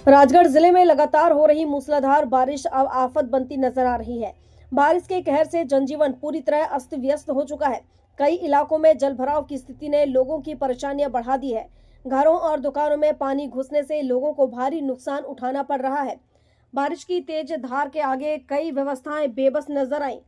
राजगढ़ जिले में लगातार हो रही मूसलाधार बारिश अब आफत बनती नजर आ रही है। बारिश के कहर से जनजीवन पूरी तरह अस्त व्यस्त हो चुका है। कई इलाकों में जलभराव की स्थिति ने लोगों की परेशानियां बढ़ा दी है। घरों और दुकानों में पानी घुसने से लोगों को भारी नुकसान उठाना पड़ रहा है। बारिश की तेज धार के आगे कई व्यवस्थाएं बेबस नजर आईं।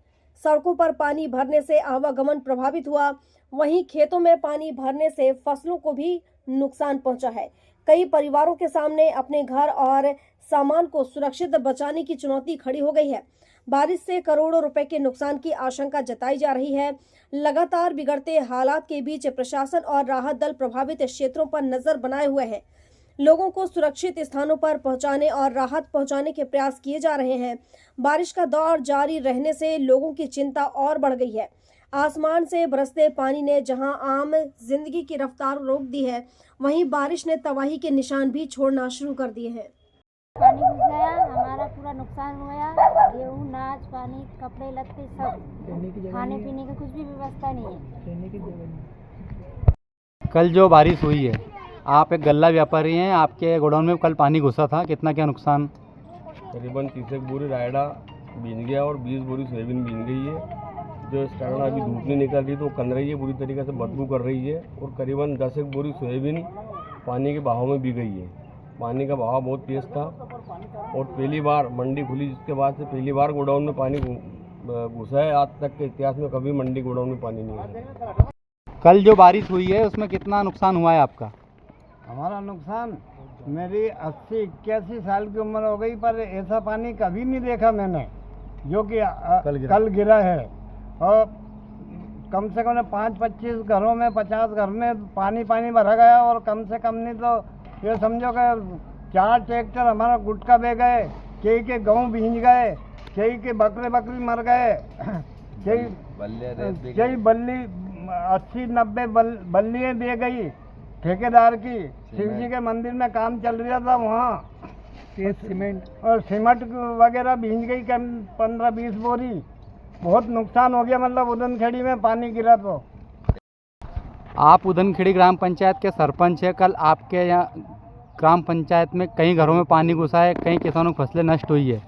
सड़कों पर पानी भरने से आवागमन प्रभावित हुआ। वहीं खेतों में पानी भरने से फसलों को भी नुकसान पहुंचा है। कई परिवारों के सामने अपने घर और सामान को सुरक्षित बचाने की चुनौती खड़ी हो गई है। बारिश से करोड़ों रुपए के नुकसान की आशंका जताई जा रही है। लगातार बिगड़ते हालात के बीच प्रशासन और राहत दल प्रभावित क्षेत्रों पर नजर बनाए हुए हैं। लोगों को सुरक्षित स्थानों पर पहुंचाने और राहत पहुंचाने के प्रयास किए जा रहे हैं। बारिश का दौर जारी रहने से लोगों की चिंता और बढ़ गई है। आसमान से बरसते पानी ने जहां आम जिंदगी की रफ्तार रोक दी है, वहीं बारिश ने तबाही के निशान भी छोड़ना शुरू कर दिए हैं। पानी घुस गया, हमारा पूरा नुकसान हो गया। गेहूँ, अनाज, पानी, कपड़े लत्ते सब, खाने पीने की कुछ भी व्यवस्था नहीं है। कल जो बारिश हुई है, आप एक गल्ला व्यापारी हैं, आपके गोडाउन में कल पानी घुसा था, कितना क्या नुकसान? करीबन 30 बोरी रायडा बीन गया और 20 बोरी सोयाबीन बीन गई है। जो इस कारण अभी धूप नहीं निकल रही तो कन रही है, पूरी तरीके से बदबू कर रही है। और करीबन 10 बोरी सोयाबीन पानी के बहाव में भी गई है। पानी का बहाव बहुत तेज़ था और पहली बार मंडी खुली जिसके बाद से पहली बार गोडाउन में पानी घुसा है। आज तक के इतिहास में कभी मंडी गोडाउन में पानी नहीं आया। कल जो बारिश हुई है उसमें कितना नुकसान हुआ है आपका? हमारा नुकसान, मेरी 80-81 साल की उम्र हो गई, पर ऐसा पानी कभी नहीं देखा मैंने जो कि कल गिरा है। और कम से कम 5-25 घरों में, 50 घर में पानी भरा गया। और कम से कम नहीं तो ये समझो कि 4 ट्रैक्टर हमारा गुटका बह गए, कई के गेहूँ भींज गए, कई के बकरी मर गए, कई बल्ली 80-90 बल्लियाँ दे गई ठेकेदार की। शिव जी के मंदिर में काम चल रहा था, वहाँ सीमेंट वगैरह भींज गई 15-20 बोरी। बहुत नुकसान हो गया, मतलब उदनखेड़ी में पानी गिरा तो। आप उदनखेड़ी ग्राम पंचायत के सरपंच हैं। कल आपके यहाँ ग्राम पंचायत में कई घरों में पानी घुसा है, कई किसानों की फसलें नष्ट हुई है।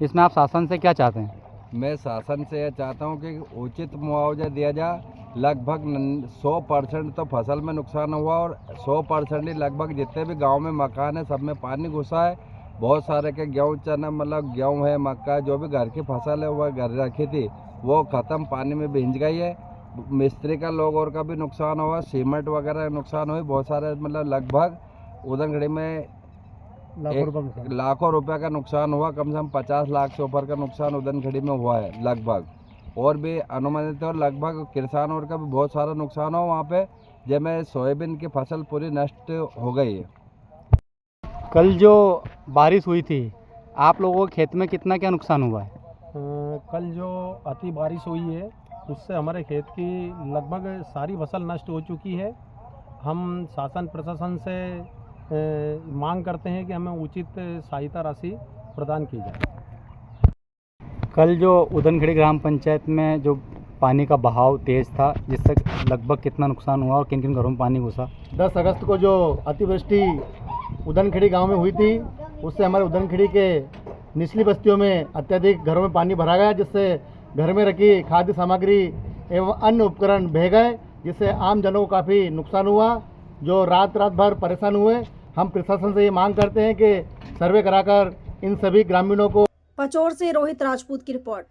इसमें आप शासन से क्या चाहते हैं? मैं शासन से यह चाहता हूं कि उचित मुआवजा दिया जाए। लगभग 100% तो फसल में नुकसान हुआ और 100% ही लगभग जितने भी गांव में मकान है सब में पानी घुसा है। बहुत सारे के गेहूँ, चना, मतलब गेहूँ है, मक्का, जो भी घर की फसल है वह घर रखी थी वो ख़त्म, पानी में भींज गई है। मिस्त्री का लोगों का भी नुकसान हुआ, सीमेंट वगैरह नुकसान हुई बहुत सारे, मतलब लगभग उदनखेड़ी में लाखों रुपए का नुकसान हुआ। कम से कम 50 लाख से ऊपर का नुकसान उदनखेड़ी में हुआ है लगभग। और भी अनुमानित और लगभग किसान और का भी बहुत सारा नुकसान हो वहाँ पे, जिसमें सोयाबीन की फसल पूरी नष्ट हो गई है। कल जो बारिश हुई थी, आप लोगों के खेत में कितना क्या नुकसान हुआ है? कल जो अति बारिश हुई है उससे हमारे खेत की लगभग सारी फसल नष्ट हो चुकी है। हम शासन प्रशासन से मांग करते हैं कि हमें उचित सहायता राशि प्रदान की जाए। कल जो उदनखेड़ी ग्राम पंचायत में जो पानी का बहाव तेज़ था, जिससे लगभग कितना नुकसान हुआ और किन किन घरों में पानी घुसा? 10 अगस्त को जो अतिवृष्टि उदनखेड़ी गांव में हुई थी, उससे हमारे उदनखेड़ी के निचली बस्तियों में अत्यधिक घरों में पानी भरा गया, जिससे घर में रखी खाद्य सामग्री एवं अन्य उपकरण बह गए, जिससे आम जनों को काफ़ी नुकसान हुआ, जो रात भर परेशान हुए। हम प्रशासन से ये मांग करते हैं कि सर्वे कराकर इन सभी ग्रामीणों को। पचौर से रोहित राजपूत की रिपोर्ट।